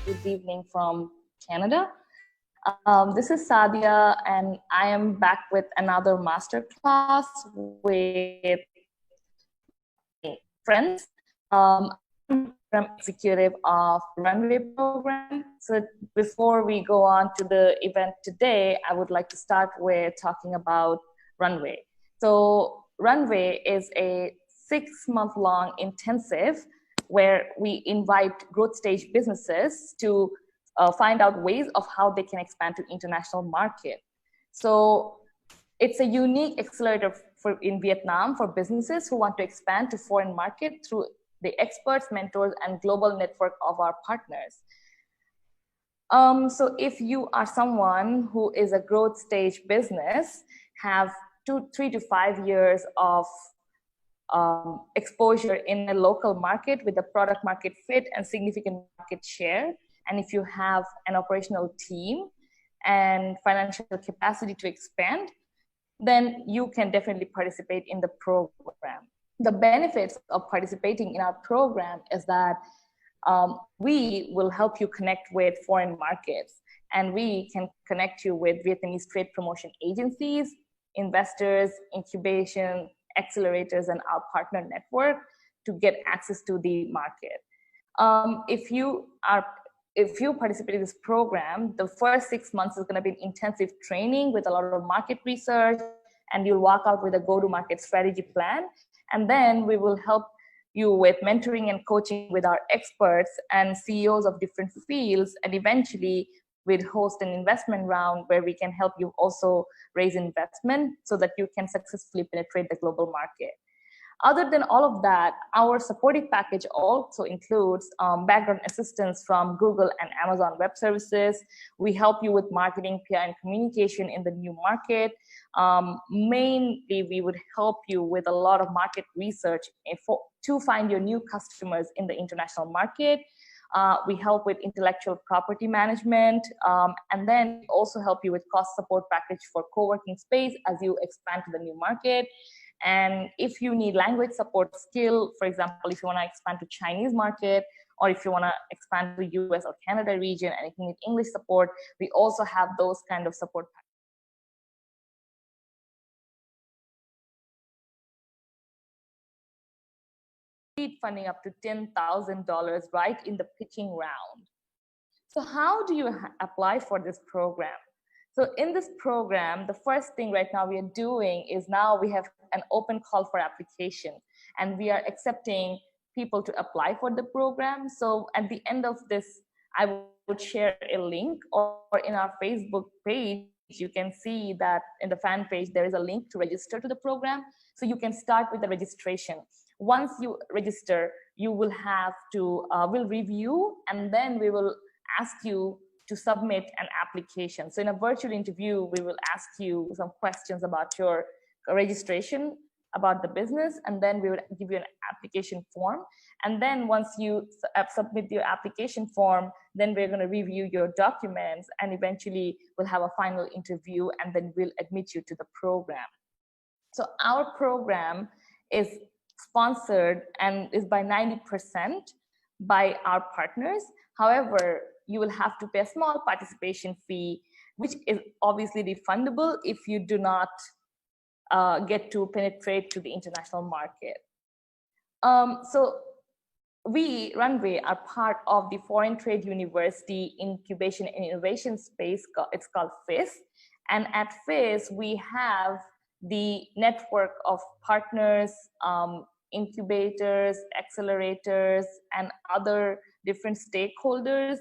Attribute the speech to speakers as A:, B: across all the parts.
A: Good evening from Canada. This is Sadia, and I am back with another masterclass with friends. I'm executive of RUNWAY program. So before we go on to the event today, I would like to start with talking about RUNWAY. So RUNWAY is a 6-month-long intensive where we invite growth stage businesses to find out ways of how they can expand to international market. So it's a unique accelerator in Vietnam for businesses who want to expand to foreign market through the experts, mentors, and global network of our partners. So if you are someone who is a growth stage business, have 3 to 5 years of exposure in a local market with a product market fit and significant market share, and if you have an operational team and financial capacity to expand, then you can definitely participate in the program. The benefits of participating in our program is that we will help you connect with foreign markets, and we can connect you with Vietnamese trade promotion agencies, investors, incubation, accelerators, and our partner network to get access to the market. If you participate in this program, the first 6 months is going to be intensive training with a lot of market research, and you'll walk out with a go-to-market strategy plan. And then we will help you with mentoring and coaching with our experts and CEOs of different fields, and eventually we'll host an investment round where we can help you also raise investment so that you can successfully penetrate the global market. Other than all of that, our supportive package also includes background assistance from Google and Amazon Web Services. We help you with marketing, PR, and communication in the new market. Mainly, we would help you with a lot of market research to find your new customers in the international market. We help with intellectual property management, and then also help you with cost support package for co-working space as you expand to the new market. And if you need language support skill, for example, if you want to expand to Chinese market, or if you want to expand to US or Canada region, and if you need English support, we also have those kind of support packages. Funding up to $10,000 right in the pitching round. So how do you apply for this program? So in this program, the first thing right now we are doing is now we have an open call for application, and we are accepting people to apply for the program. So at the end of this, I would share a link, or in our Facebook page, you can see that in the fan page, there is a link to register to the program. So you can start with the registration. Once you register, you will have to, we'll review, and then we will ask you to submit an application. So in a virtual interview, we will ask you some questions about your registration, about the business, and then we will give you an application form. And then once you submit your application form, then we're going to review your documents, and eventually we'll have a final interview, and then we'll admit you to the program. So our program is sponsored and is by 90% by our partners. However, you will have to pay a small participation fee, which is obviously refundable if you do not get to penetrate to the international market. So we, RUNWAY, are part of the Foreign Trade University Incubation and Innovation Space. It's called FIS. And at FIS, we have the network of partners, incubators, accelerators, and other different stakeholders,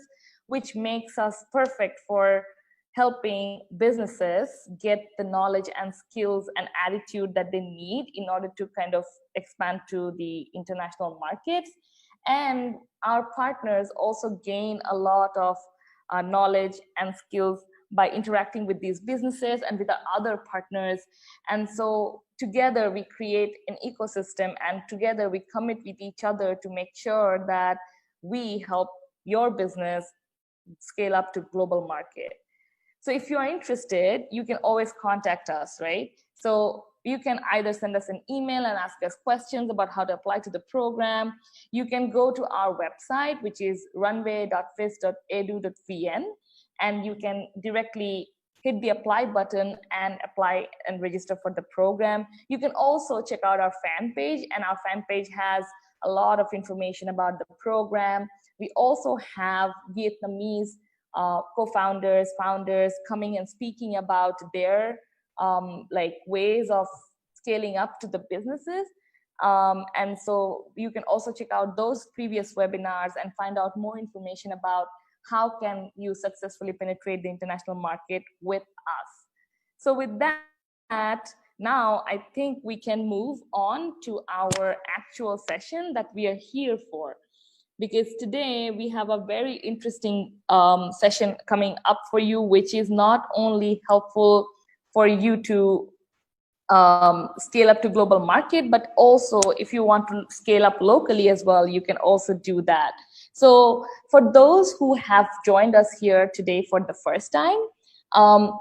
A: which makes us perfect for helping businesses get the knowledge and skills and attitude that they need in order to kind of expand to the international markets. And our partners also gain a lot of knowledge and skills by interacting with these businesses and with our other partners. And so together we create an ecosystem, and together we commit with each other to make sure that we help your business scale up to global market. So if you are interested, you can always contact us, right? So you can either send us an email and ask us questions about how to apply to the program. You can go to our website, which is runway.fis.edu.vn, and you can directly hit the apply button and apply and register for the program. You can also check out our fan page, and our fan page has a lot of information about the program. We also have Vietnamese co-founders, founders coming and speaking about their like ways of scaling up to the businesses. And so you can also check out those previous webinars and find out more information about how can you successfully penetrate the international market with us. So with that, now I think we can move on to our actual session that we are here for. Because today we have a very interesting session coming up for you, which is not only helpful for you to scale up to global market, but also if you want to scale up locally as well, you can also do that. So for those who have joined us here today for the first time,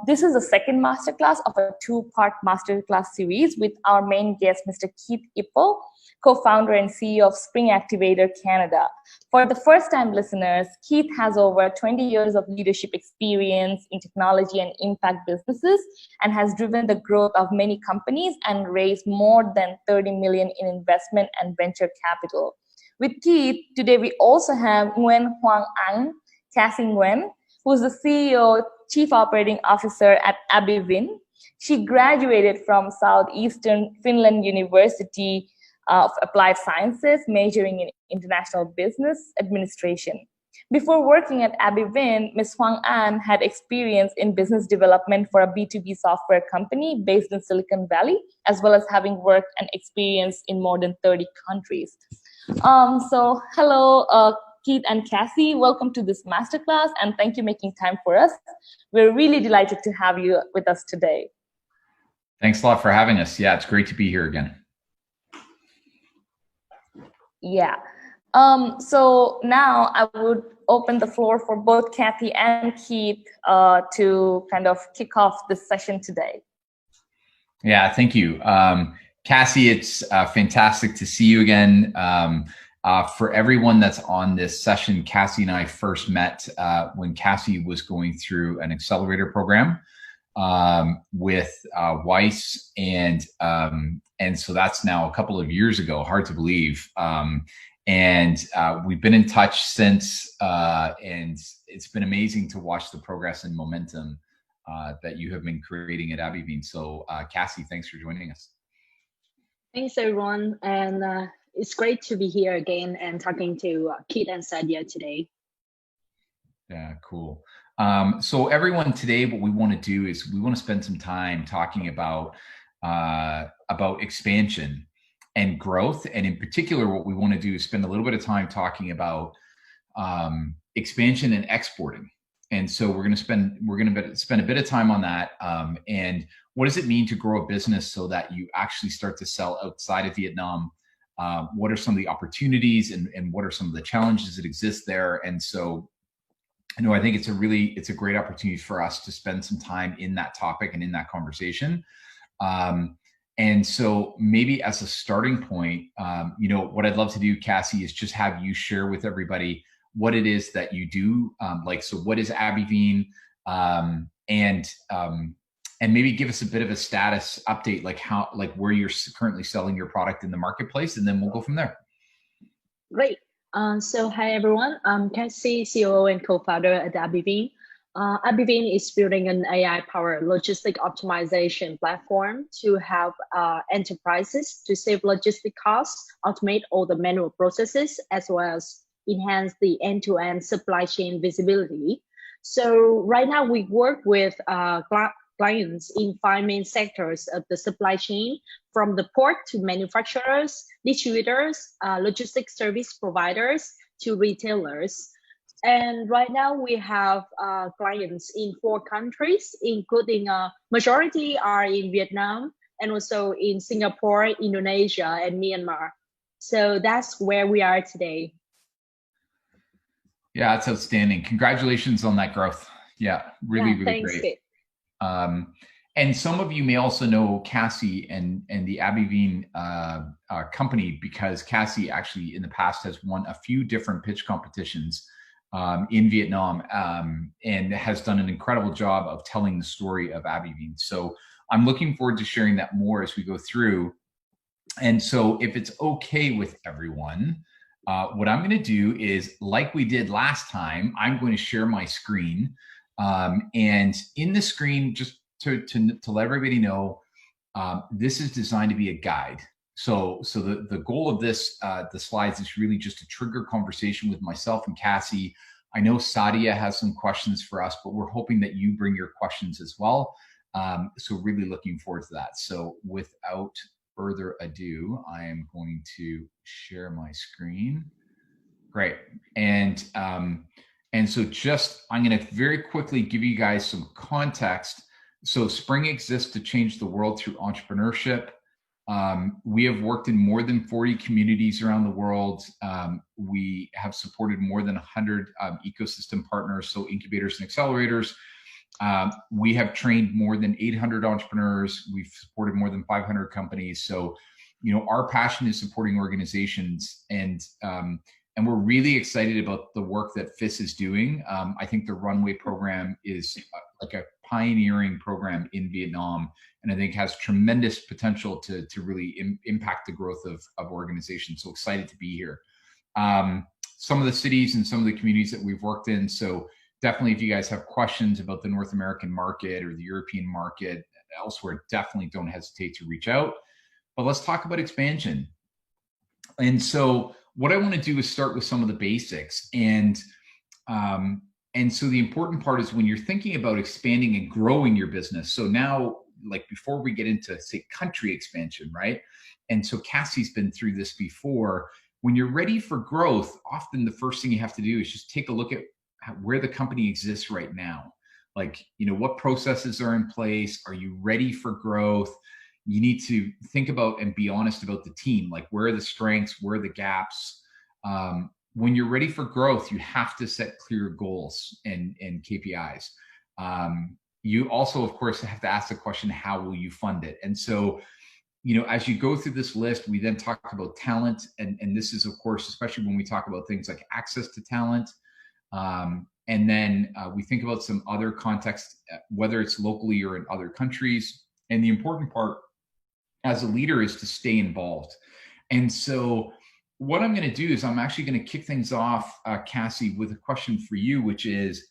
A: this is the second masterclass of a two-part masterclass series with our main guest, Mr. Keith Ipple, co-founder and CEO of Spring Activator Canada. For the first-time listeners, Keith has over 20 years of leadership experience in technology and impact businesses, and has driven the growth of many companies and raised more than 30 million in investment and venture capital. With Keith, today we also have Nguyen Hoang Anh, Cassie Nguyen, who's the CEO, Chief Operating Officer at Abivin. She graduated from Southeastern Finland University of Applied Sciences, majoring in International Business Administration. Before working at Abivin, Ms. Hoang Anh had experience in business development for a B2B software company based in Silicon Valley, as well as having worked and experienced in more than 30 countries. So hello, Keith and Cassie, welcome to this masterclass, and thank you for making time for us. We're really delighted to have you with us today.
B: Thanks a lot for having us. Yeah, it's great to be here again.
A: Yeah. So now I would open the floor for both Kathy and Keith to kind of kick off this session today.
B: Yeah, thank you. Cassie, it's fantastic to see you again. For everyone that's on this session, Cassie and I first met when Cassie was going through an accelerator program with Weiss, and so that's now a couple of years ago. Hard to believe. And we've been in touch since, and it's been amazing to watch the progress and momentum that you have been creating at AbbVie. So Cassie, thanks for joining us.
C: Thanks everyone, and it's great to be here again and talking to Keith and Sadia today.
B: Yeah, cool. So everyone, today what we want to do is we want to spend some time talking about expansion and growth, and in particular what we want to do is spend a little bit of time talking about expansion and exporting. And so we're going to spend a bit of time on that. And what does it mean to grow a business so that you actually start to sell outside of Vietnam? What are some of the opportunities and what are some of the challenges that exist there? And so, I think it's a great opportunity for us to spend some time in that topic and in that conversation. And so maybe as a starting point, what I'd love to do, Cassie, is just have you share with everybody what it is that you do. So what is AbbVie? And maybe give us a bit of a status update, like where you're currently selling your product in the marketplace, and then we'll go from there.
C: Great. So hi everyone, I'm Cassie, COO and co-founder at AbbVie. AbbVie is building an AI-powered logistic optimization platform to help enterprises to save logistic costs, automate all the manual processes, as well as enhance the end-to-end supply chain visibility. So right now we work with clients in 5 main sectors of the supply chain, from the port to manufacturers, distributors, logistics service providers to retailers. And right now we have clients in 4 countries, including majority are in Vietnam and also in Singapore, Indonesia, and Myanmar. So that's where we are today.
B: Yeah, that's outstanding. Congratulations on that growth. Yeah, really
C: thanks,
B: great.
C: Kate.
B: And some of you may also know Cassie and the AbbVie company, because Cassie actually in the past has won a few different pitch competitions in Vietnam, and has done an incredible job of telling the story of AbbVie. So I'm looking forward to sharing that more as we go through. And so if it's okay with everyone, what I'm going to do is, like we did last time, I'm going to share my screen. And in the screen, just to let everybody know, this is designed to be a guide. So the goal of this, the slides, is really just to trigger conversation with myself and Cassie. I know Sadia has some questions for us, but we're hoping that you bring your questions as well. So really looking forward to that. So without further ado, I am going to share my screen. Great. And so I'm going to very quickly give you guys some context. So Spring exists to change the world through entrepreneurship. We have worked in more than 40 communities around the world. We have supported more than 100 ecosystem partners, so incubators and accelerators. We have trained more than 800 entrepreneurs. We've supported more than 500 companies. So, our passion is supporting organizations, and we're really excited about the work that FIS is doing. I think the RUNWAY program is like a pioneering program in Vietnam, and I think has tremendous potential to really impact the growth of organizations. So excited to be here. Some of the cities and some of the communities that we've worked in. So definitely, if you guys have questions about the North American market or the European market, elsewhere, definitely don't hesitate to reach out. But let's talk about expansion. And so what I want to do is start with some of the basics. And so the important part is when you're thinking about expanding and growing your business. So now, like before we get into, say, country expansion, right? And so Cassie's been through this before. When you're ready for growth, often the first thing you have to do is just take a look at where the company exists right now. Like, what processes are in place? Are you ready for growth? You need to think about and be honest about the team. Like, where are the strengths? Where are the gaps? When you're ready for growth, you have to set clear goals and KPIs. You also, of course, have to ask the question, how will you fund it? And so, as you go through this list, we then talk about talent. And this is, of course, especially when we talk about things like access to talent. And then we think about some other context, whether it's locally or in other countries. And the important part as a leader is to stay involved. And so what I'm going to do is I'm actually going to kick things off, Cassie, with a question for you, which is,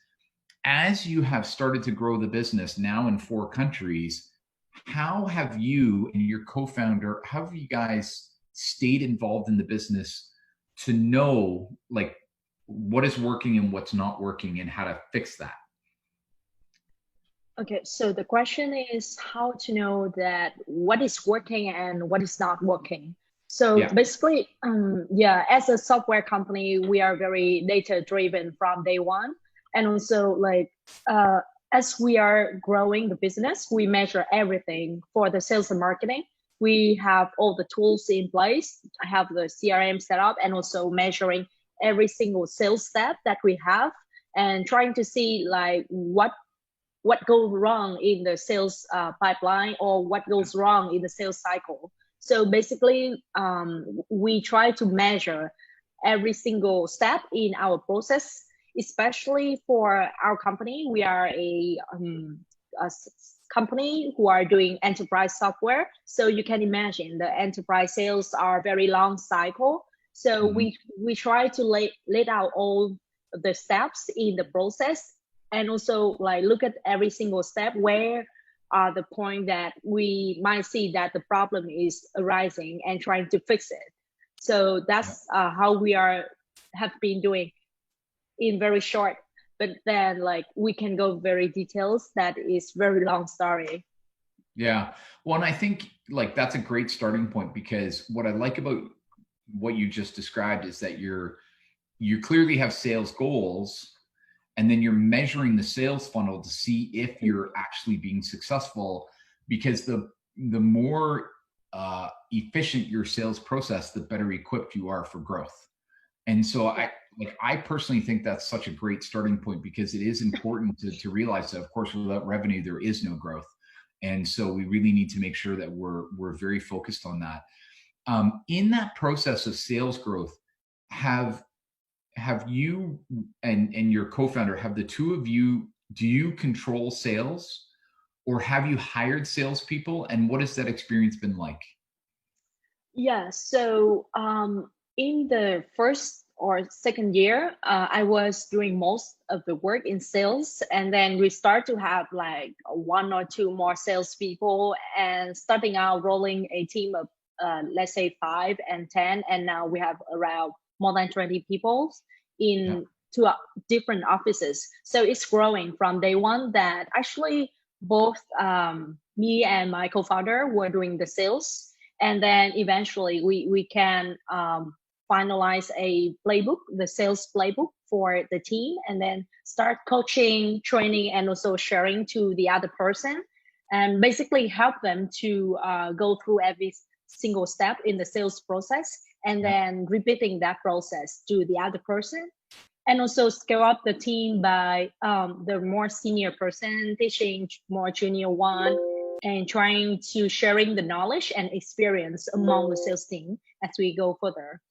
B: as you have started to grow the business now in 4 countries, how have you and your co-founder, how have you guys stayed involved in the business to know like what is working and what's not working and how to fix that?
C: Okay, so the question is how to know that what is working and what is not working. So basically, as a software company, we are very data driven from day one. And also like, as we are growing the business, we measure everything for the sales and marketing. We have all the tools in place. I have the CRM set up and also measuring every single sales step that we have and trying to see like what goes wrong in the sales pipeline or what goes wrong in the sales cycle. So basically, we try to measure every single step in our process, especially for our company. We are a company who are doing enterprise software. So you can imagine the enterprise sales are very long cycle. So we try to lay out all the steps in the process and also like look at every single step where are the point that we might see that the problem is arising and trying to fix it. So that's how we have been doing in very short, but then like we can go very details. That is very long story.
B: Yeah. Well, and I think like that's a great starting point, because what I like about what you just described is that you clearly have sales goals, and then you're measuring the sales funnel to see if you're actually being successful, because the more efficient your sales process, the better equipped you are for growth. And so I personally think that's such a great starting point, because it is important to realize that, of course, without revenue, there is no growth. And so we really need to make sure that we're very focused on that. In that process of sales growth, have you and your co-founder, have the two of you, do you control sales, or have you hired salespeople, and what has that experience been like?
C: Yeah, so in the first or second year, I was doing most of the work in sales, and then we start to have like 1 or 2 more salespeople, and starting out rolling a team of let's say 5 and 10, and now we have around more than 20 people in 2 different offices. So it's growing from day one that actually both me and my co-founder were doing the sales. And then eventually we can finalize a playbook, the sales playbook for the team, and then start coaching, training, and also sharing to the other person, and basically help them to go through every single step in the sales process, and then repeating that process to the other person. And also scale up the team by the more senior person teaching more junior one, and trying to sharing the knowledge and experience among the sales team as we go further.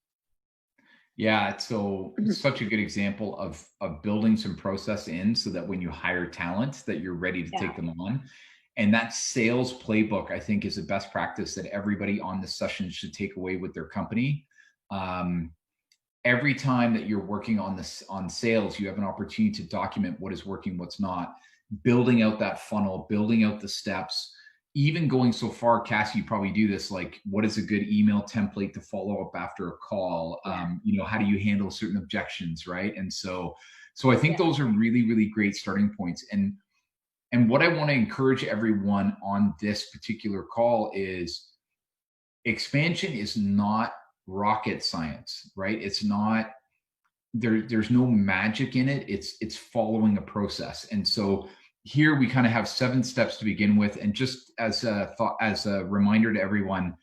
B: Yeah, so it's such a good example of building some process in, so that when you hire talent, that you're ready to take them on. And that sales playbook, I think, is a best practice that everybody on this session should take away with their company. Every time that you're working on sales, you have an opportunity to document what is working, what's not, building out that funnel, building out the steps, even going so far, Cassie, you probably do this, like what is a good email template to follow up after a call? You know, how do you handle certain objections, right? And so I think those are really, really great starting points. And what I want to encourage everyone on this particular call is expansion is not rocket science, right? It's not, there's no magic in it. It's following a process. And so here we kind of have 7 steps to begin with. And just as a reminder to everyone,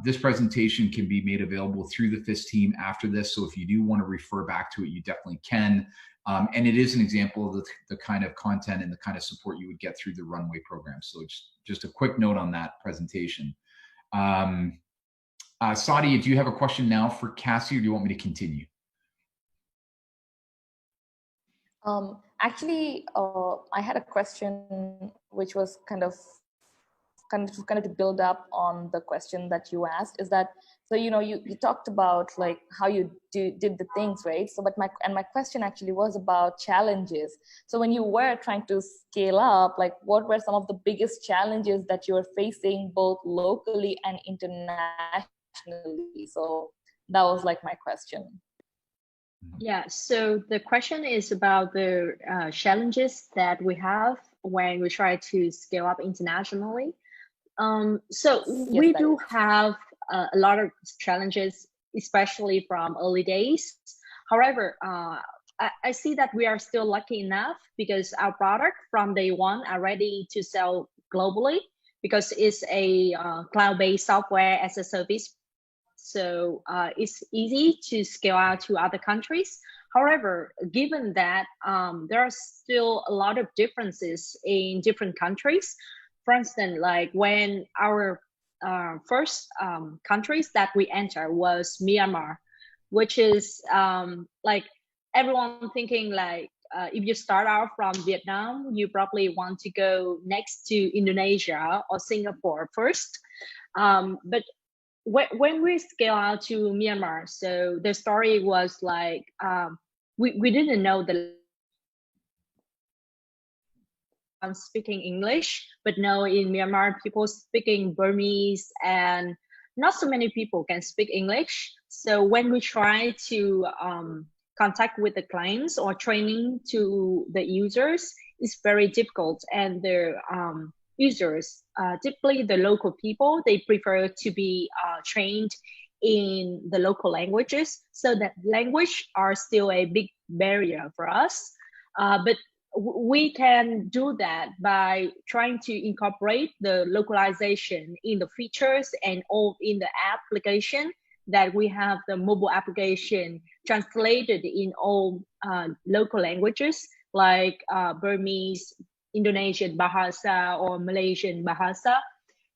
B: this presentation can be made available through the FIS team after this. So if you do want to refer back to it, you definitely can. And it is an example of the kind of content and the kind of support you would get through the RUNWAY program. So it's just a quick note on that presentation. Sadia, do you have a question now for Cassie, or do you want me to continue?
A: Actually, I had a question which was kind of kind of to build up on the question that you asked, is that, so you talked about like how you did the things, right? So my question actually was about challenges. So when you were trying to scale up, like what were some of the biggest challenges that you were facing both locally and internationally? So that was like my question.
C: Yeah, so the question is about the challenges that we have when we try to scale up internationally. So we do have a lot of challenges, especially from early days. However, I see that we are still lucky enough because our product from day one are ready to sell globally, because it's a cloud-based software as a service. So it's easy to scale out to other countries. However, given that there are still a lot of differences in different countries. For instance, like when our first countries that we enter was Myanmar, which is like everyone thinking like if you start out from Vietnam, you probably want to go next to Indonesia or Singapore first. But when we scale out to Myanmar, so the story was like we didn't know the speaking English, but now in Myanmar, people speaking Burmese, and not so many people can speak English. So when we try to contact with the clients or training to the users, it's very difficult, and the users, typically the local people, they prefer to be trained in the local languages. So that language are still a big barrier for us. But we can do that by trying to incorporate the localization in the features and all in the application, that we have the mobile application translated in all local languages like Burmese, Indonesian Bahasa, or Malaysian Bahasa.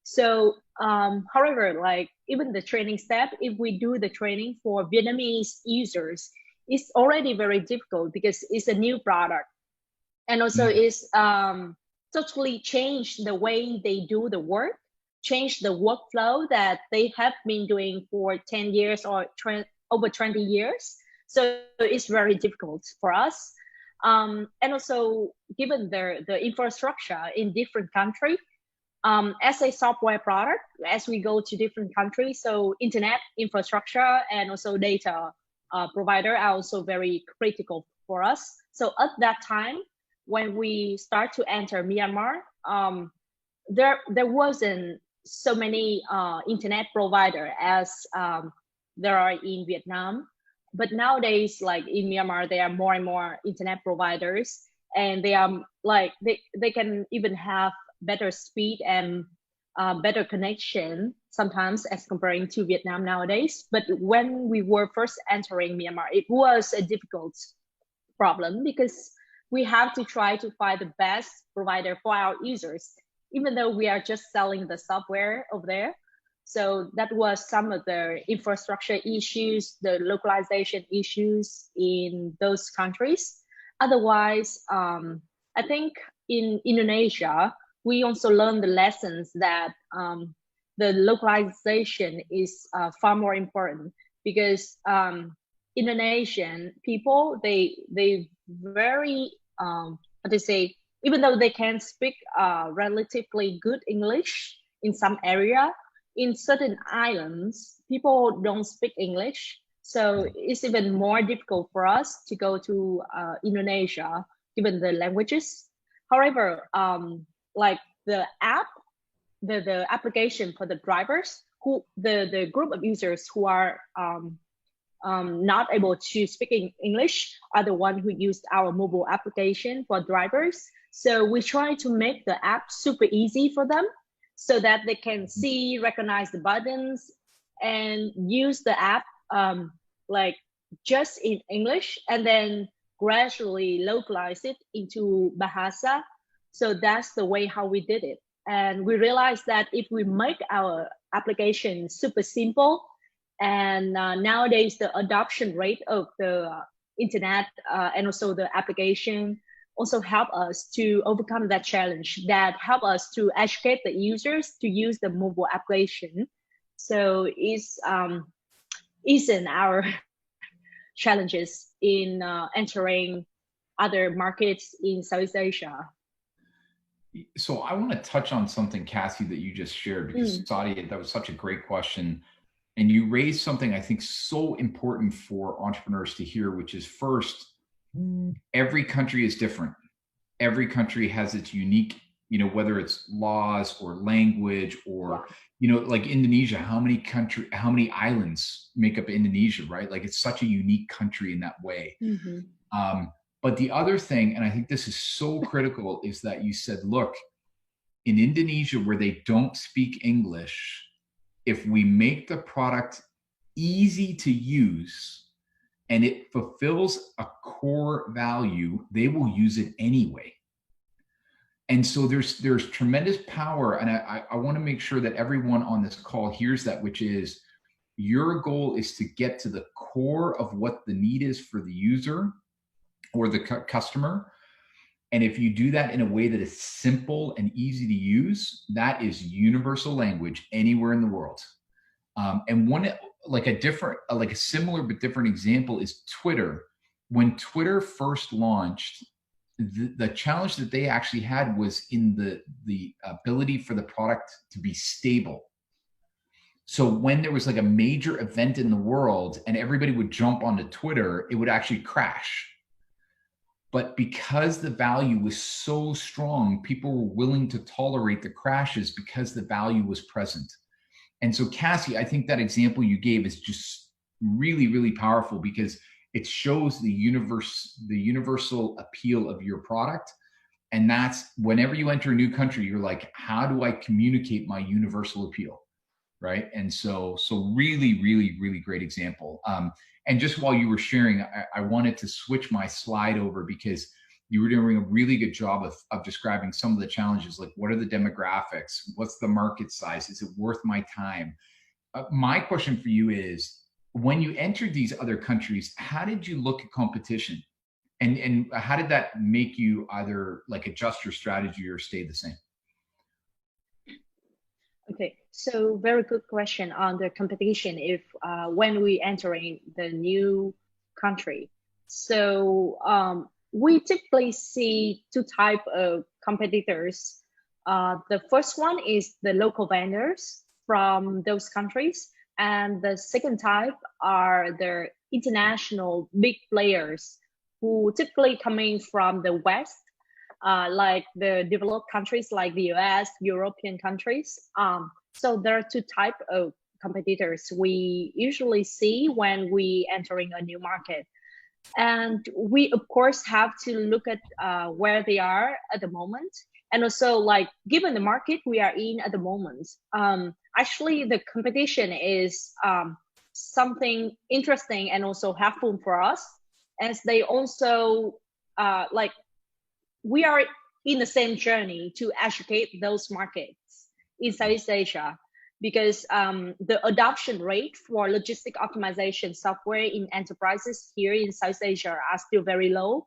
C: So however, like even the training step, if we do the training for Vietnamese users, it's already very difficult because it's a new product. And also it's totally changed the way they do the work, changed the workflow that they have been doing for 10 years or over 20 years. So it's very difficult for us. And also given the infrastructure in different countries, as a software product, as we go to different countries, so internet infrastructure and also data provider are also very critical for us. So at that time, when we start to enter Myanmar, there wasn't so many internet provider as there are in Vietnam. But nowadays, like in Myanmar, there are more and more internet providers, and they are like they can even have better speed and better connection sometimes as comparing to Vietnam nowadays. But when we were first entering Myanmar, it was a difficult problem because we have to try to find the best provider for our users, even though we are just selling the software over there. So that was some of the infrastructure issues, the localization issues in those countries. Otherwise, I think in Indonesia, we also learned the lessons that the localization is far more important, because Indonesian people, they very, how to say, even though they can speak relatively good English in some area, in certain islands, people don't speak English. So it's even more difficult for us to go to Indonesia, given the languages. However, like the app, the application for the drivers, who the group of users who are not able to speak English are the one who used our mobile application for drivers. So we try to make the app super easy for them, so that they can see, recognize the buttons, and use the app like just in English, and then gradually localize it into Bahasa. So that's the way how we did it. And we realized that if we make our application super simple, and nowadays the adoption rate of the internet and also the application also help us to overcome that challenge, that help us to educate the users to use the mobile application. So it's isn't our challenges in entering other markets in Southeast Asia.
B: So I want to touch on something, Cassie, that you just shared, because Sadia, that was such a great question. And you raised something I think so important for entrepreneurs to hear, which is first, every country is different. Every country has its unique, whether it's laws or language or, like Indonesia, how many islands make up Indonesia, right? Like it's such a unique country in that way. But the other thing, and I think this is so critical, is that you said, look, in Indonesia where they don't speak English, if we make the product easy to use and it fulfills a core value, they will use it anyway. And so there's tremendous power. And I want to make sure that everyone on this call hears that, which is your goal is to get to the core of what the need is for the user or the customer. And if you do that in a way that is simple and easy to use, that is universal language anywhere in the world. And one, like a similar but different example is Twitter. When Twitter first launched, the challenge that they actually had was in the ability for the product to be stable. So when there was like a major event in the world and everybody would jump onto Twitter, it would actually crash. But because the value was so strong, people were willing to tolerate the crashes because the value was present. And so Cassie, I think that example you gave is just really, really powerful because it shows the universal appeal of your product. And that's whenever you enter a new country, you're like, how do I communicate my universal appeal? Right. And so really, really, really great example. And just while you were sharing, I wanted to switch my slide over because you were doing a really good job of describing some of the challenges, like what are the demographics? What's the market size? Is it worth my time? My question for you is, when you entered these other countries, how did you look at competition? And how did that make you either like adjust your strategy or stay the same?
C: Okay, so very good question on the competition if when we entering the new country. So we typically see two types of competitors. The first one is the local vendors from those countries. And the second type are the international big players who typically coming from the West, like the developed countries like the US, European countries. So there are two types of competitors we usually see when we entering a new market. And we, of course, have to look at where they are at the moment. And also, like, given the market we are in at the moment, actually, the competition is something interesting and also helpful for us, as they also, like, we are in the same journey to educate those markets in Southeast Asia, because the adoption rate for logistic optimization software in enterprises here in Southeast Asia are still very low,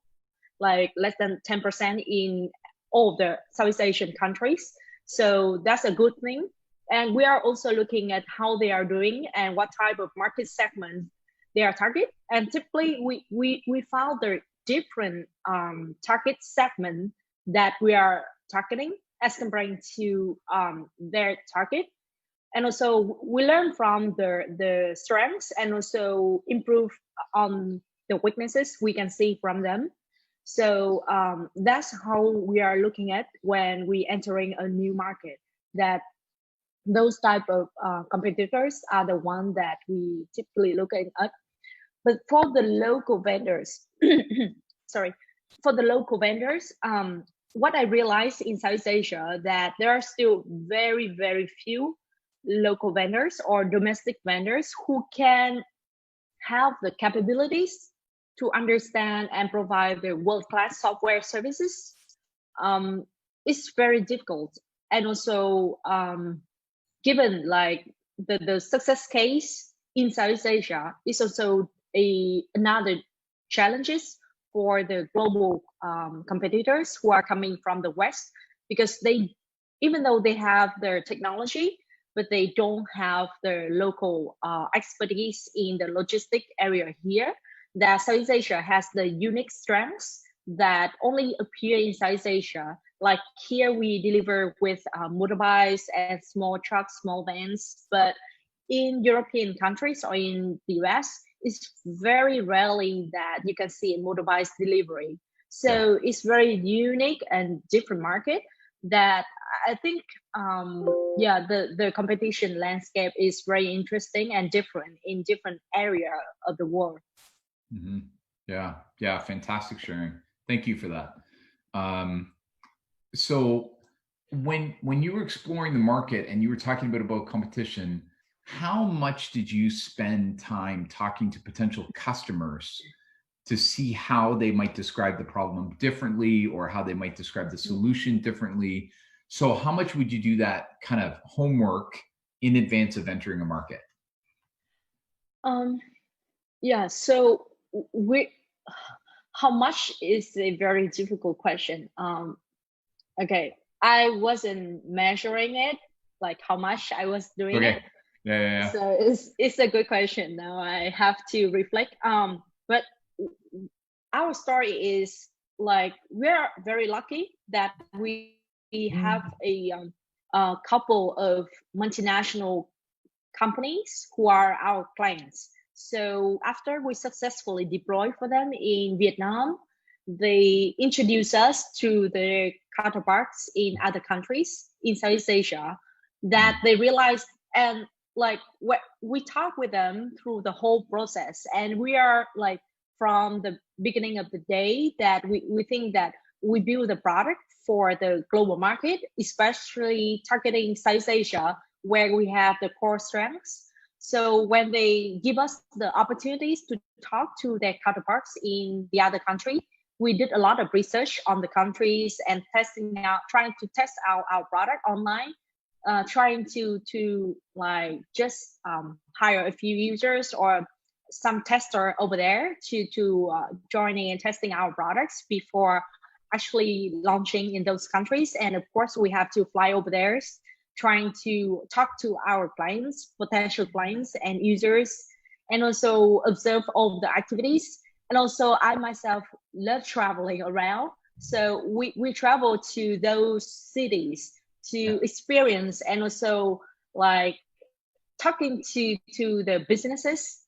C: like less than 10% in all of the Southeast Asian countries. So that's a good thing. And we are also looking at how they are doing and what type of market segment they are target. And typically we found the different target segment that we are targeting as compared to their target. And also we learn from the strengths and also improve on the weaknesses we can see from them. So that's how we are looking at when we entering a new market, that those type of competitors are the one that we typically look at. But for the local vendors, what I realized in Southeast Asia that there are still very, very few local vendors or domestic vendors who can have the capabilities to understand and provide the world-class software services. It's very difficult. And also, given like the success case in Southeast Asia is also another challenges for the global competitors who are coming from the West, because even though they have their technology, but they don't have their local expertise in the logistic area here. That Southeast Asia has the unique strengths that only appear in Southeast Asia. Like here we deliver with motorbikes and small trucks, small vans, but in European countries or in the US, it's very rarely that you can see a motorbikes delivery. So it's very unique and different market that I think, the competition landscape is very interesting and different in different area of the world.
B: Mm-hmm. Yeah, fantastic sharing. Thank you for that. So when you were exploring the market and you were talking about competition, how much did you spend time talking to potential customers to see how they might describe the problem differently or how they might describe the solution differently? So how much would you do that kind of homework in advance of entering a market?
C: So how much is a very difficult question. Okay, I wasn't measuring it, like how much I was doing it.
B: Yeah.
C: So it's a good question. Now I have to reflect. But our story is like we're very lucky that we have a couple of multinational companies who are our clients. So after we successfully deploy for them in Vietnam, they introduce us to their counterparts in other countries in Southeast Asia that they realized, and like we talk with them through the whole process, and we are like from the beginning of the day that we think that we build a product for the global market, especially targeting Southeast Asia, where we have the core strengths. So when they give us the opportunities to talk to their counterparts in the other country, we did a lot of research on the countries and trying to test out our product online, trying to like just hire a few users or some tester over there to joining and testing our products before actually launching in those countries. And of course, we have to fly over there, trying to talk to our clients, potential clients and users, and also observe all the activities. And also I myself love traveling around. So we travel to those cities to experience and also like talking to the businesses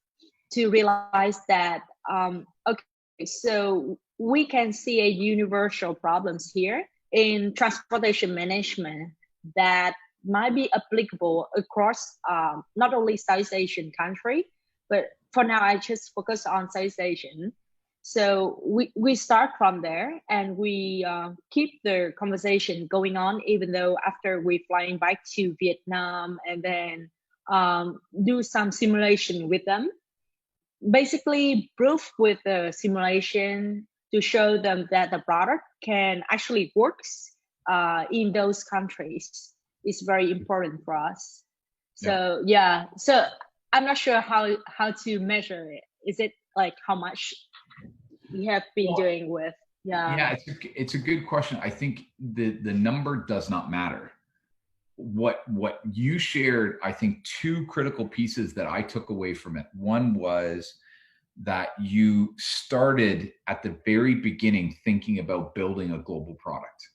C: to realize that, okay, so we can see a universal problems here in transportation management that might be applicable across not only Southeast Asian country, but for now I just focus on Southeast Asian. So we start from there and we keep the conversation going on, even though after we flying back to Vietnam and then do some simulation with them. Basically proof with the simulation to show them that the product can actually works in those countries is very important for us. So so I'm not sure how to measure it. Is it like how much we have been doing with?
B: It's a good question. I think the number does not matter. What you shared, I think two critical pieces that I took away from it. One was that you started at the very beginning thinking about building a global product.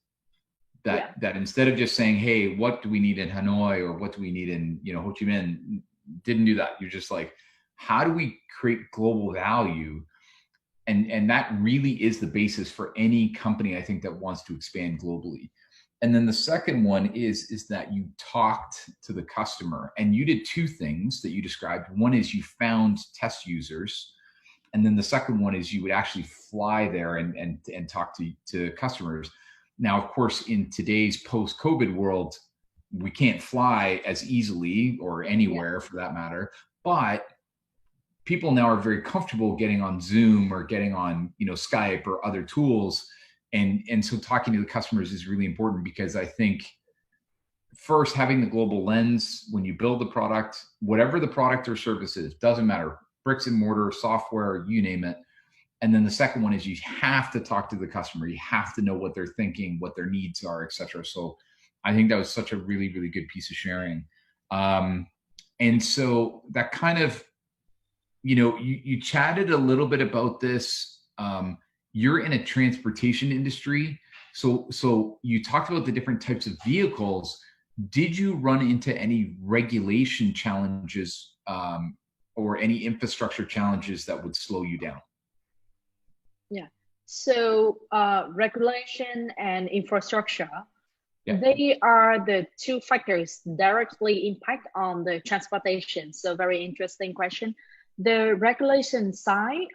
B: That instead of just saying, hey, what do we need in Hanoi or what do we need in Ho Chi Minh, didn't do that. You're just like, how do we create global value? And that really is the basis for any company, I think, that wants to expand globally. And then the second one is that you talked to the customer and you did two things that you described. One is you found test users. And then the second one is you would actually fly there and talk to customers. Now, of course, in today's post-COVID world, we can't fly as easily or anywhere for that matter, but people now are very comfortable getting on Zoom or getting on, Skype or other tools. And so talking to the customers is really important, because I think first, having the global lens when you build the product, whatever the product or service is, doesn't matter, bricks and mortar, software, you name it. And then the second one is you have to talk to the customer. You have to know what they're thinking, what their needs are, et cetera. So I think that was such a really, really good piece of sharing. And so that kind of, you chatted a little bit about this. You're in a transportation industry. So you talked about the different types of vehicles. Did you run into any regulation challenges or any infrastructure challenges that would slow you down?
C: Yeah. So regulation and infrastructure,
B: yeah.
C: They are the two factors directly impact on the transportation. So very interesting question. The regulation side,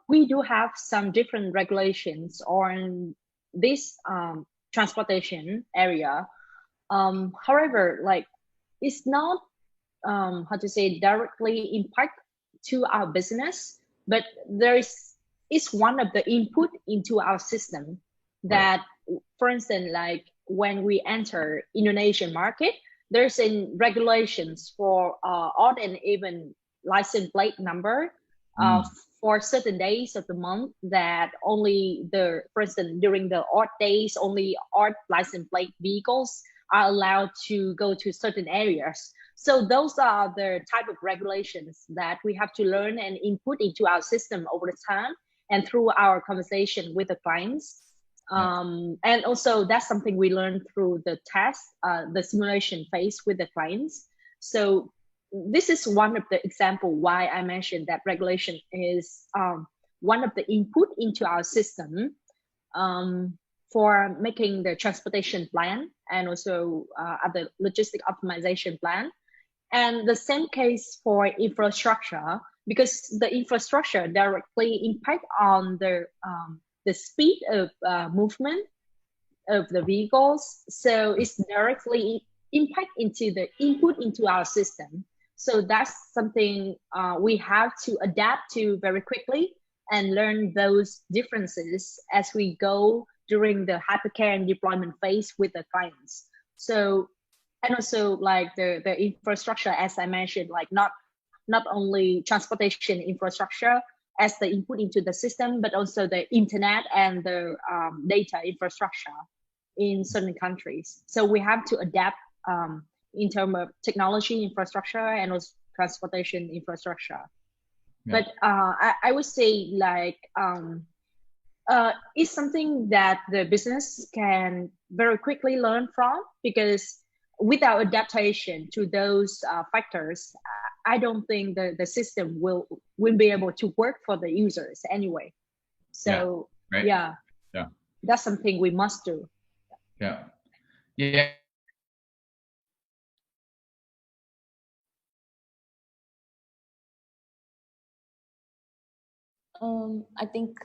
C: we do have some different regulations on this transportation area. However, like it's not how to say directly impact to our business, but it's one of the input into our system that, right. For instance, like when we enter Indonesian market, there's regulations for odd and even license plate number for certain days of the month, that only for instance, during the odd days, only odd license plate vehicles are allowed to go to certain areas. So those are the type of regulations that we have to learn and input into our system over the time and through our conversation with the clients. And also that's something we learn through the test, the simulation phase with the clients. So this is one of the example why I mentioned that regulation is one of the input into our system for making the transportation plan and also other logistic optimization plan. And the same case for infrastructure, because the infrastructure directly impact on the speed of movement of the vehicles. So it's directly impact into the input into our system. So that's something we have to adapt to very quickly and learn those differences as we go during the hypercare and deployment phase with the clients. So, and also like the infrastructure, as I mentioned, like not only transportation infrastructure as the input into the system, but also the internet and the data infrastructure in certain countries. So we have to adapt in terms of technology infrastructure and also transportation infrastructure. Yeah. But I would say like it's something that the business can very quickly learn from, because without adaptation to those factors, I don't think the system will be able to work for the users anyway. So
B: yeah, right.
C: yeah, that's something we must do.
B: Yeah.
A: I think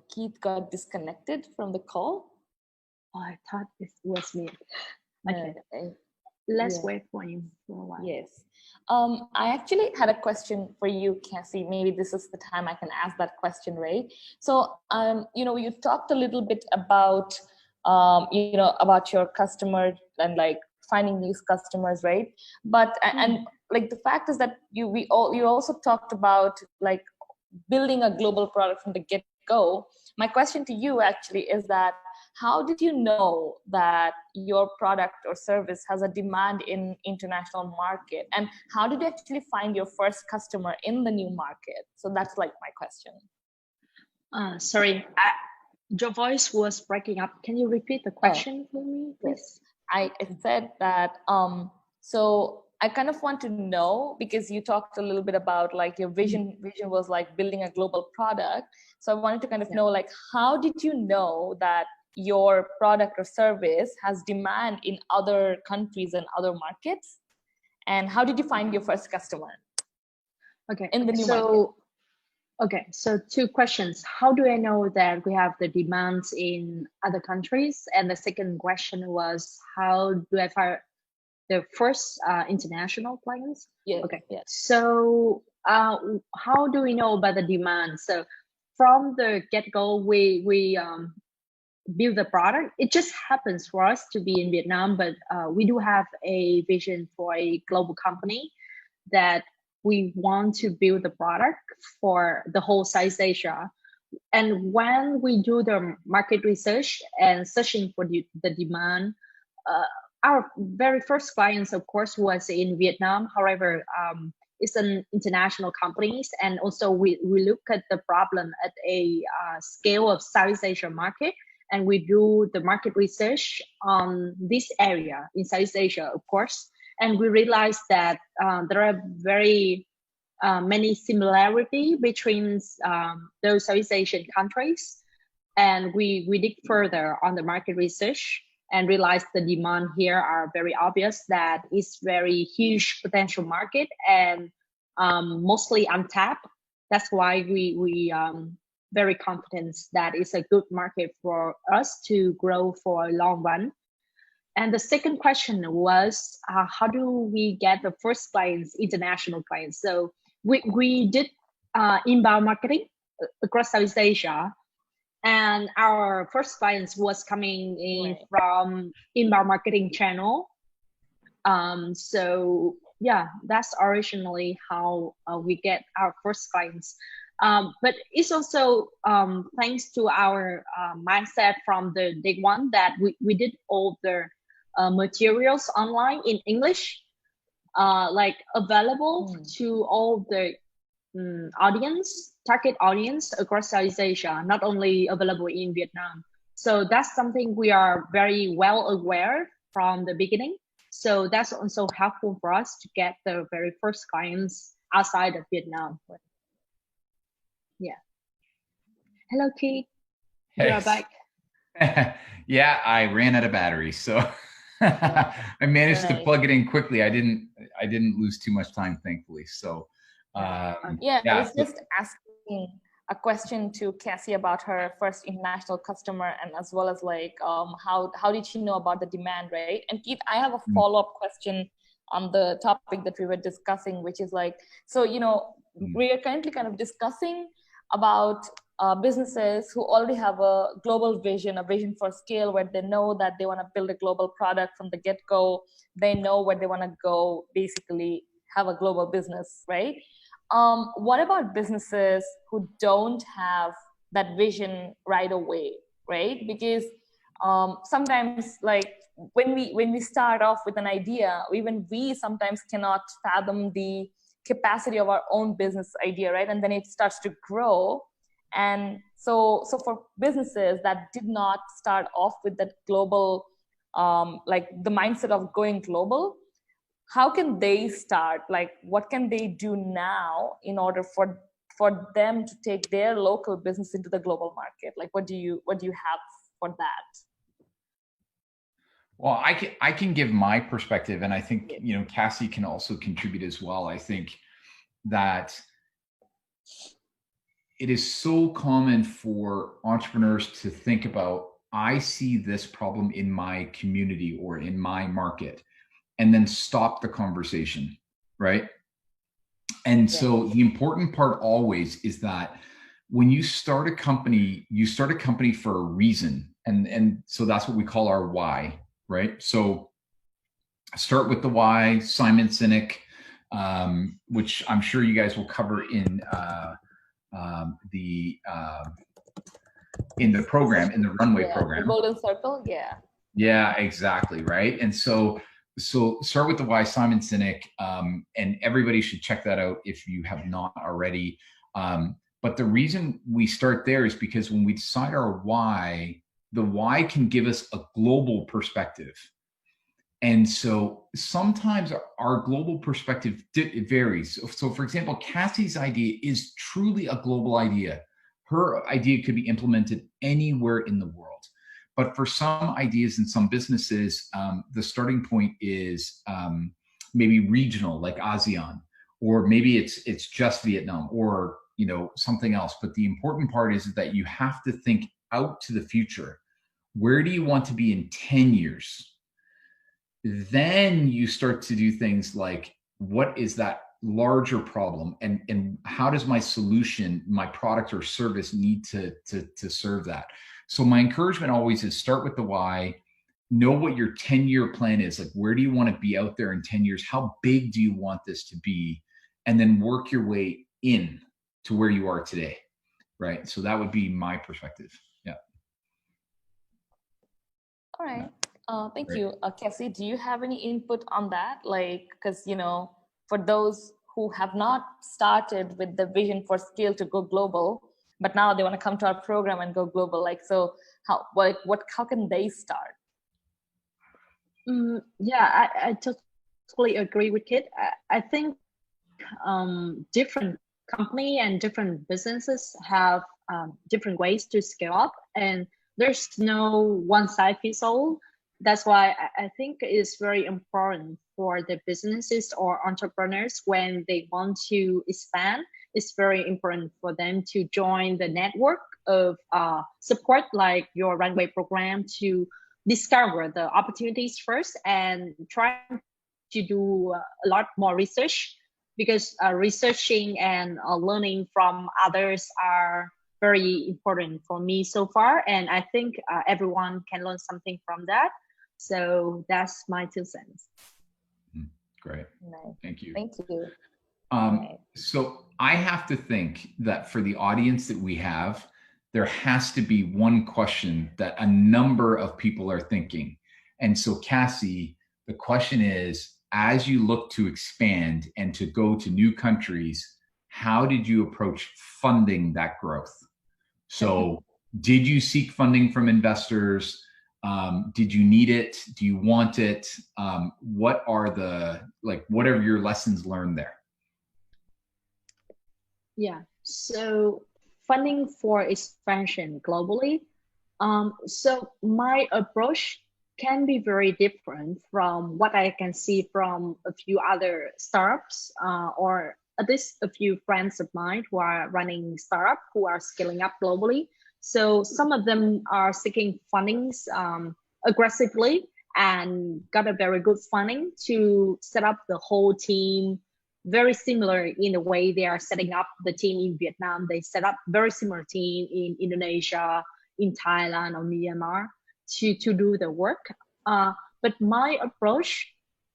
A: Keith got disconnected from the call.
C: Oh, I thought it was me. Okay. Let's wait for him for a while.
A: Yes. I actually had a question for you, Cassie. Maybe this is the time I can ask that question, right? So, you talked a little bit about, about your customer and like finding these customers, right? But and like the fact is that you also talked about like building a global product from the get-go. My question to you actually is that how did you know that your product or service has a demand in international market? And how did you actually find your first customer in the new market? So that's like my question.
C: Sorry, your voice was breaking up. Can you repeat the question for me, please?
A: I said that, so I kind of want to know, because you talked a little bit about like your vision was like building a global product. So I wanted to kind of know, like, how did you know that your product or service has demand in other countries and other markets? And how did you find your first customer?
C: Okay.
A: In the new market?
C: Okay, so two questions. How do I know that we have the demands in other countries? And the second question was, how do I find the first international clients?
A: Yeah.
C: Okay.
A: Yeah.
C: So how do we know about the demand? So from the get-go, we build the product. It just happens for us to be in Vietnam, but we do have a vision for a global company that we want to build the product for the whole Southeast Asia. And when we do the market research and searching for the demand, our very first clients, of course, was in Vietnam. However, it's an international companies, and also we look at the problem at a scale of Southeast Asia market, and we do the market research on this area in Southeast Asia, of course, and we realized that there are very many similarity between those Southeast Asian countries, and we dig further on the market research and realize the demand here are very obvious, that it's very huge potential market and mostly untapped. That's why we very confident that it's a good market for us to grow for a long run. And the second question was, how do we get the first clients, international clients? So we did inbound marketing across Southeast Asia. And our first clients was coming in from inbound marketing channel. So yeah, that's originally how we get our first clients. But it's also thanks to our mindset from the day one that we did all the materials online in English, like available to all the target audience across Southeast Asia, not only available in Vietnam. So that's something we are very well aware from the beginning. So that's also helpful for us to get the very first clients outside of Vietnam. Yeah. Hello, Keith.
B: Hey.
C: You're back.
B: Yeah, I ran out of batteries, so I managed to plug it in quickly. I didn't lose too much time, thankfully. So.
A: I was just asking a question to Cassie about her first international customer, and as well as like how did she know about the demand, right? And Keith, I have a follow-up question on the topic that we were discussing, which is like, so we are currently kind of discussing about businesses who already have a global vision, a vision for scale, where they know that they want to build a global product from the get-go. They know where they want to go, basically have a global business, right? What about businesses who don't have that vision right away, right? Because sometimes, like when we start off with an idea, even we sometimes cannot fathom the capacity of our own business idea, right? And then it starts to grow. And so for businesses that did not start off with that global, like the mindset of going global, how can they start? Like, what can they do now in order for them to take their local business into the global market? Like, what do you have for that?
B: Well, I can give my perspective, and I think Cassie can also contribute as well. I think that it is so common for entrepreneurs to think about, I see this problem in my community or in my market, and then stop the conversation, right? And so the important part always is that when you start a company for a reason. And so that's what we call our why, right? So start with the why, Simon Sinek, which I'm sure you guys will cover in the program, in the RUNWAY program.
A: The golden circle,
B: Yeah, exactly, right? And so start with the why, Simon Sinek, and everybody should check that out if you have not already. But the reason we start there is because when we decide our why, the why can give us a global perspective. And so sometimes our global perspective varies. So for example, Cassie's idea is truly a global idea. Her idea could be implemented anywhere in the world. But for some ideas and some businesses, the starting point is maybe regional, like ASEAN, or maybe it's just Vietnam, or something else. But the important part is that you have to think out to the future. Where do you want to be in 10 years? Then you start to do things like, what is that larger problem, and how does my solution, my product or service need to serve that? So my encouragement always is start with the why, know what your 10-year plan is. Like, where do you want to be out there in 10 years? How big do you want this to be? and then work your way in to where you are today, right? So that would be my perspective. Yeah.
A: All right. Thank
B: Great.
A: you. Cassie, do you have any input on that? Like, because, you know, for those who have not started with the vision for Scale to go global, but now they want to come to our program and go global, like, so how can they start?
C: Yeah, I totally agree with Kit. I think different company and different businesses have different ways to scale up, and there's no one size fits all. That's why I think it's very important for the businesses or entrepreneurs, when they want to expand, it's very important for them to join the network of support like your RUNWAY program, to discover the opportunities first and try to do a lot more research, because researching and learning from others are very important for me so far, and I think everyone can learn something from that. So that's my 2 cents.
B: Great.
A: Nice.
B: Thank you.
A: Thank you.
B: So I have to think that for the audience that we have, there has to be one question that a number of people are thinking. And so Cassie, the question is, as you look to expand and to go to new countries, how did you approach funding that growth? So did you seek funding from investors? Did you need it? Do you want it? What are your lessons learned there?
C: Yeah, so funding for expansion globally. So my approach can be very different from what I can see from a few other startups, or at least a few friends of mine who are running startup who are scaling up globally. So some of them are seeking fundings aggressively and got a very good funding to set up the whole team, very similar in the way they are setting up the team in Vietnam. They set up very similar team in Indonesia, in Thailand or Myanmar to do the work. But my approach,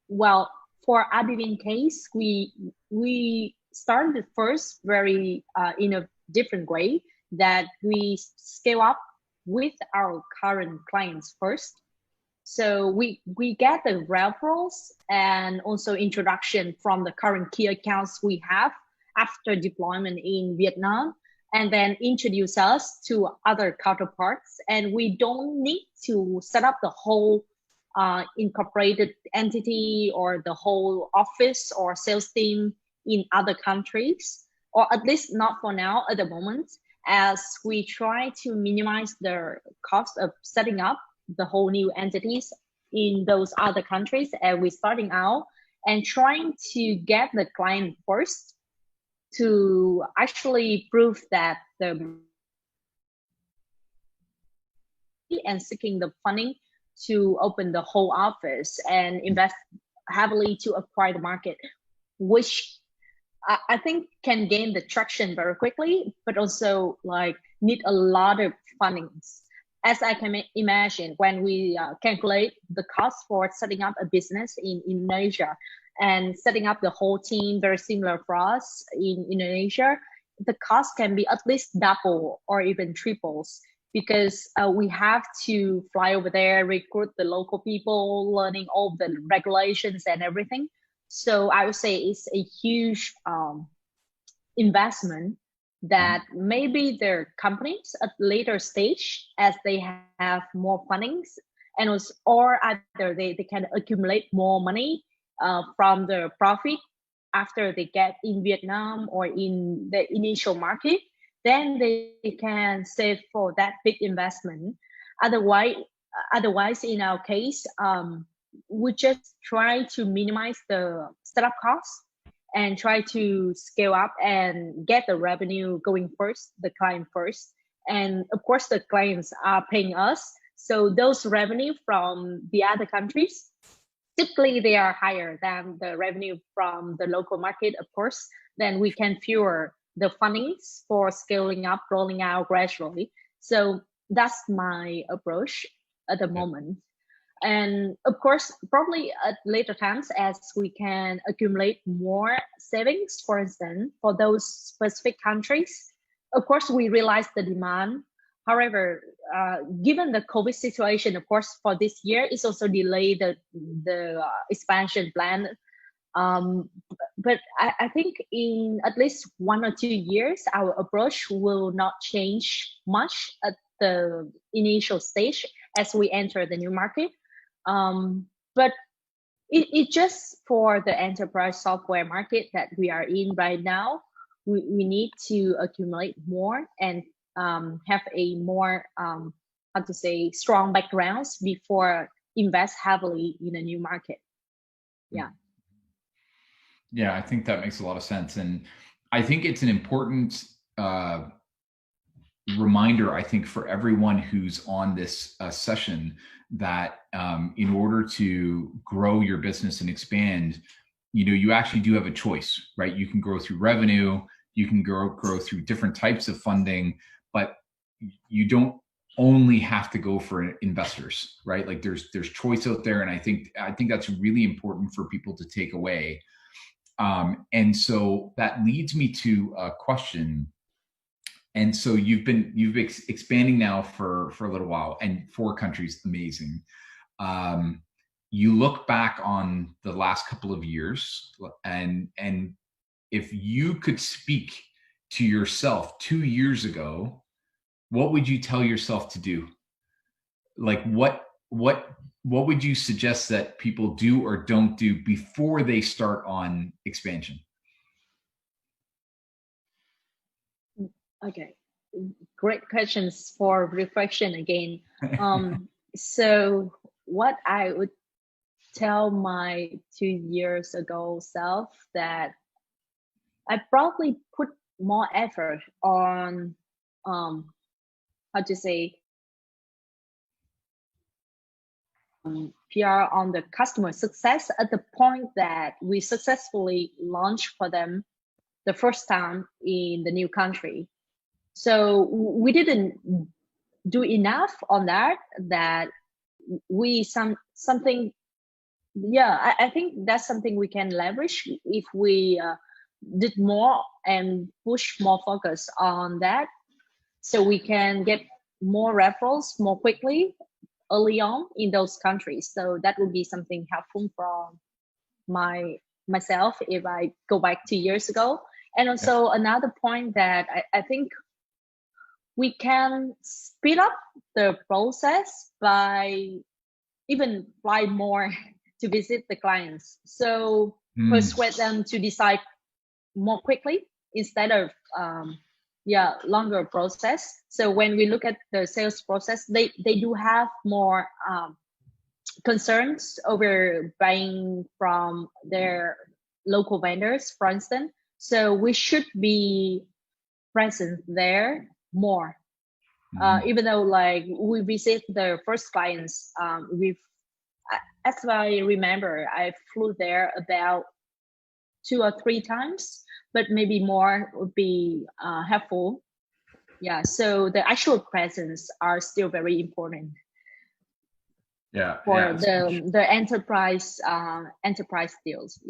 C: well, for Abivin case, we started first very in a different way, that we scale up with our current clients first. So we get the referrals and also introduction from the current key accounts we have after deployment in Vietnam, and then introduce us to other counterparts. And we don't need to set up the whole incorporated entity or the whole office or sales team in other countries, or at least not for now at the moment, as we try to minimize the cost of setting up the whole new entities in those other countries. And we're starting out and trying to get the client first to actually prove that and seeking the funding to open the whole office and invest heavily to acquire the market, which I think can gain the traction very quickly, but also like need a lot of fundings. As I can imagine, when we calculate the cost for setting up a business in Indonesia and setting up the whole team, very similar for us in Indonesia, the cost can be at least double or even triples, because we have to fly over there, recruit the local people, learning all the regulations and everything. So I would say it's a huge investment that maybe their companies at later stage, as they have more fundings, and also, or either they can accumulate more money from the profit after they get in Vietnam or in the initial market, then they can save for that big investment. Otherwise, in our case, we just try to minimize the setup costs and try to scale up and get the revenue going first, the client first. And of course, the clients are paying us. So those revenue from the other countries, typically they are higher than the revenue from the local market, of course. Then we can fuel the fundings for scaling up, rolling out gradually. So that's my approach at the moment. And of course, probably at later times, as we can accumulate more savings, for instance, for those specific countries, of course, we realize the demand. However, given the COVID situation, of course, for this year, it's also delayed the expansion plan. But I think in at least 1 or 2 years, our approach will not change much at the initial stage as we enter the new market. But it just for the enterprise software market that we are in right now, we need to accumulate more and have a more strong backgrounds before invest heavily in a new market. Yeah.
B: Yeah, I think that makes a lot of sense. And I think it's an important reminder, I think, for everyone who's on this session that in order to grow your business and expand, you actually do have a choice, right? You can grow through revenue, you can grow through different types of funding, but you don't only have to go for investors, right? Like there's choice out there. And I think that's really important for people to take away. And so that leads me to a question. And so you've been expanding now for a little while, and 4 countries, amazing. You look back on the last couple of years, and if you could speak to yourself 2 years ago, what would you tell yourself to do? Like what would you suggest that people do or don't do before they start on expansion?
C: Okay, great questions for reflection again. So what I would tell my 2 years ago self, that I probably put more effort on PR on the customer success at the point that we successfully launched for them the first time in the new country. So we didn't do enough on that we something. Yeah, I think that's something we can leverage if we did more and push more focus on that, so we can get more referrals more quickly early on in those countries. So that would be something helpful from myself if I go back 2 years ago. And also another point that I think we can speed up the process by even fly more to visit the clients. So persuade them to decide more quickly instead of longer process. So when we look at the sales process, they do have more concerns over buying from their local vendors, for instance. So we should be present there more. Even though like we visit the first clients, as I remember, I flew there about 2 or 3 times, but maybe more would be helpful. Yeah, so the actual presence are still very important.
B: Yeah,
C: for the enterprise deals.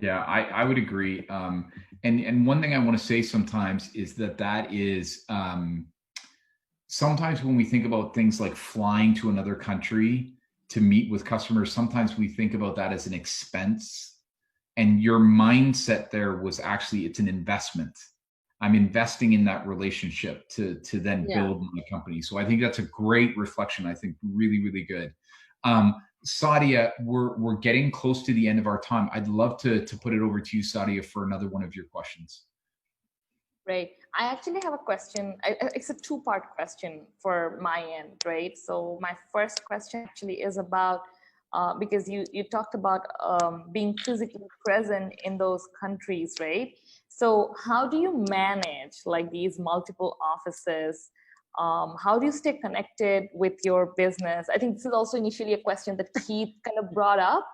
C: Yeah,
B: I would agree. And one thing I want to say sometimes is that is sometimes when we think about things like flying to another country to meet with customers, sometimes we think about that as an expense. And your mindset there was actually, it's an investment. I'm investing in that relationship to then build my company. So I think that's a great reflection. I think really, really good. Sadia, we're getting close to the end of our time. I'd love to put it over to you, Sadia, for another one of your questions.
A: Right. I actually have a question. It's a 2-part question for my end, right? So my first question actually is about, because you talked about being physically present in those countries, right? So how do you manage like these multiple offices? How do you stay connected with your business? I think this is also initially a question that Keith kind of brought up.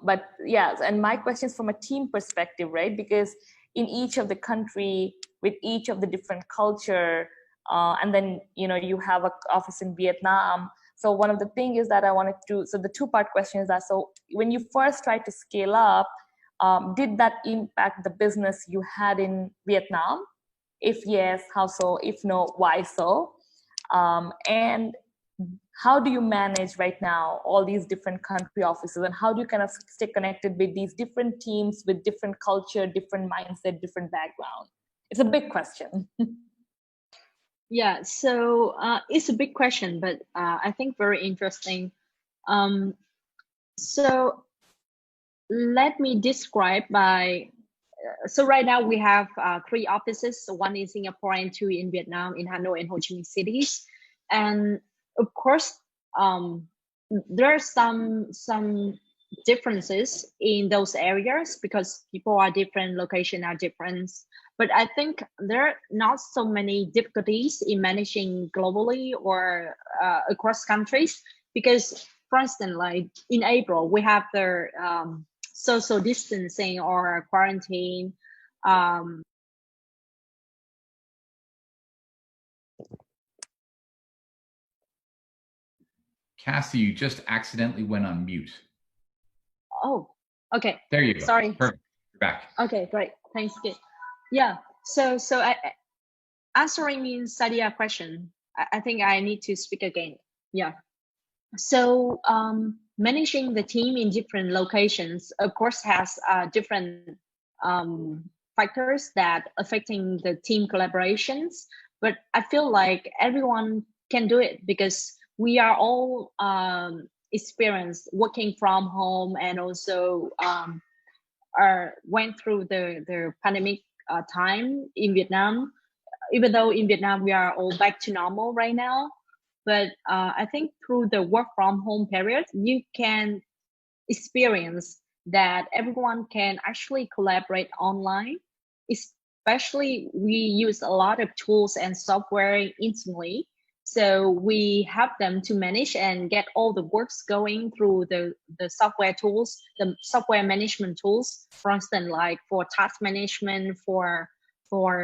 A: But yeah, and my question is from a team perspective, right? Because in each of the country, with each of the different culture, and then, you know, you have an office in Vietnam, So one of the things is that I wanted to, so the two-part question is that, so when you first tried to scale up, did that impact the business you had in Vietnam? If yes, how so? If no, why so? And how do you manage right now all these different country offices, and how do you kind of stay connected with these different teams with different culture, different mindset, different background? It's a big question.
C: Yeah, so it's a big question, but I think very interesting. So let me describe by, so right now we have 3 offices. So one in Singapore and 2 in Vietnam, in Hanoi and Ho Chi Minh cities. And of course, there are some differences in those areas because people are different, location are different. But I think there are not so many difficulties in managing globally or across countries because, for instance, like in April, we have the social distancing or quarantine.
B: Cassie, you just accidentally went on mute.
C: Oh, okay.
B: There you go.
C: Sorry.
B: Perfect. You're back.
C: Okay, great. Thanks. Good. Yeah. So I answering means Sadia question. I think I need to speak again. Yeah. So managing the team in different locations, of course, has different factors that affecting the team collaborations. But I feel like everyone can do it because we are all experienced working from home and also went through the pandemic time in Vietnam. Even though in Vietnam we are all back to normal right now, but I think through the work from home period, you can experience that everyone can actually collaborate online. Especially we use a lot of tools and software instantly. So we have them to manage and get all the works going through the software tools, the software management tools, for instance, like for task management, for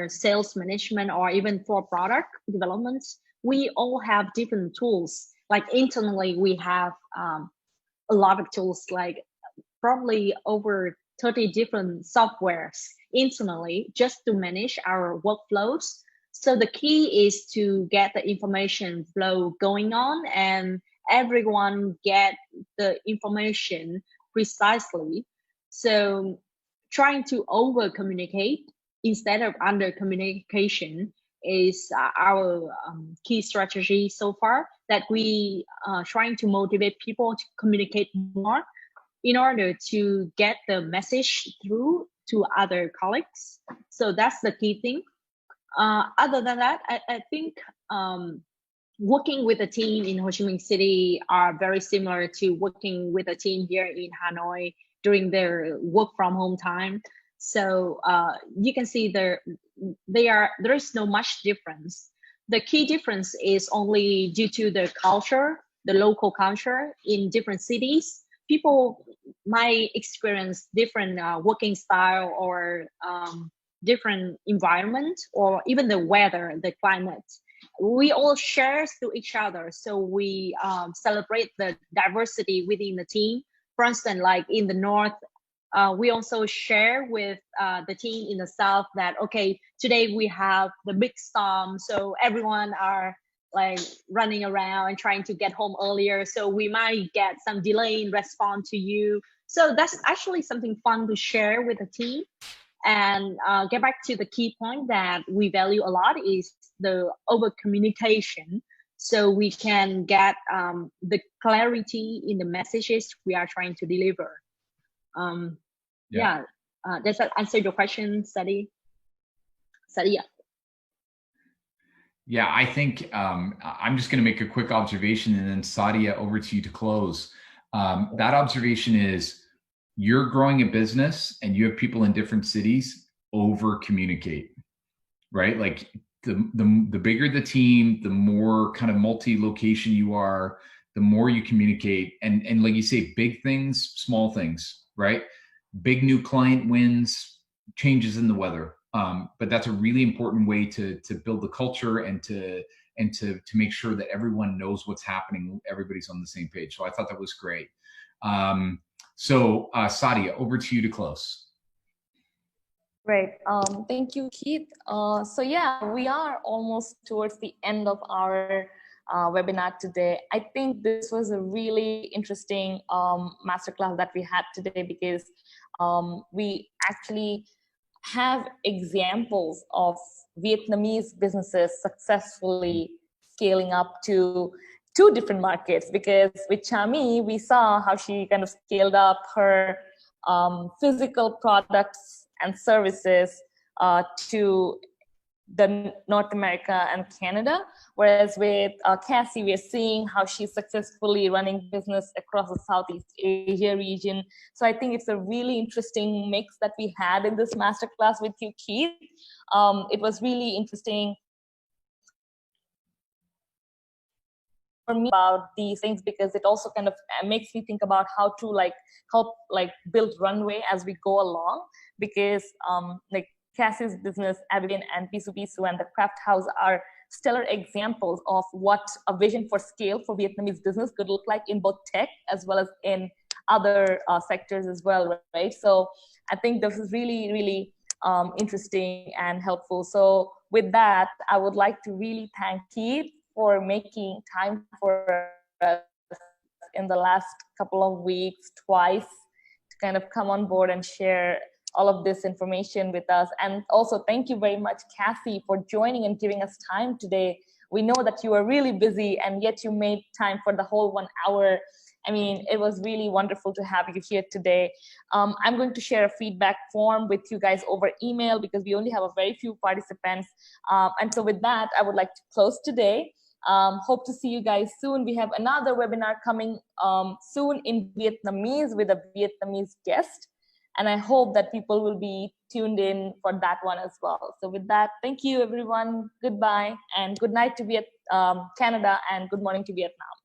C: sales management, or even for product development. We all have different tools. Like internally, we have a lot of tools, like probably over 30 different softwares internally just to manage our workflows. So the key is to get the information flow going on and everyone get the information precisely. So trying to over communicate instead of under communication is our key strategy so far, that we trying to motivate people to communicate more in order to get the message through to other colleagues. So that's the key thing. Other than that, I think working with a team in Ho Chi Minh City are very similar to working with a team here in Hanoi during their work from home time. So you can see there is no much difference. The key difference is only due to the culture, the local culture in different cities. People might experience different working style or different environment, or even the weather, the climate. We all share to each other, so we celebrate the diversity within the team. For instance, like in the north, we also share with the team in the south that, okay, today we have the big storm, so everyone are like running around and trying to get home earlier, so we might get some delay in response to you. So that's actually something fun to share with the team. And get back to the key point that we value a lot is the over communication, so we can get the clarity in the messages we are trying to deliver. Does that answer your question, Sadia?
B: Yeah, I think I'm just going to make a quick observation, and then Sadia, over to you to close. That observation is, you're growing a business and you have people in different cities, over communicate, right? Like the bigger the team, the more kind of multi-location you are, the more you communicate. And like you say, big things, small things, right? Big new client wins, changes in the weather. But that's a really important way to build the culture and to and to make sure that everyone knows what's happening, everybody's on the same page. So I thought that was great. So Sadia, over to you to close.
A: Great. Thank you, Keith. So yeah, we are almost towards the end of our webinar today. I think this was a really interesting masterclass that we had today, because we actually have examples of Vietnamese businesses successfully scaling up to 2 different markets. Because with Chami, we saw how she kind of scaled up her physical products and services to the North America and Canada. Whereas with Cassie, we're seeing how she's successfully running business across the Southeast Asia region. So I think it's a really interesting mix that we had in this masterclass with you, Keith. It was really interesting for me about these things, because it also kind of makes me think about how to help build RUNWAY as we go along. Because Cassie's business, Abibin and Bisu Bisu and the Craft House are stellar examples of what a vision for scale for Vietnamese business could look like in both tech as well as in other sectors as well, right? So I think this is really, really interesting and helpful. So with that, I would like to really thank Keith for making time for us in the last couple of weeks, twice, to kind of come on board and share all of this information with us. And also thank you very much, Cassie, for joining and giving us time today. We know that you are really busy, and yet you made time for the whole 1 hour. I mean, it was really wonderful to have you here today. I'm going to share a feedback form with you guys over email, because we only have a very few participants. And so with that, I would like to close today. Hope to see you guys soon. We have another webinar coming soon in Vietnamese with a Vietnamese guest. And I hope that people will be tuned in for that one as well. So with that, thank you, everyone. Goodbye and good night to Canada, and good morning to Vietnam.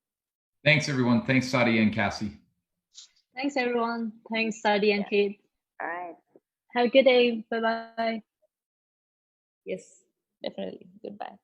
B: Thanks, everyone. Thanks, Sadia and Cassie.
C: Thanks, everyone. Thanks, Sadia and Keith.
A: All right.
C: Have a good day. Bye-bye.
A: Yes, definitely. Goodbye.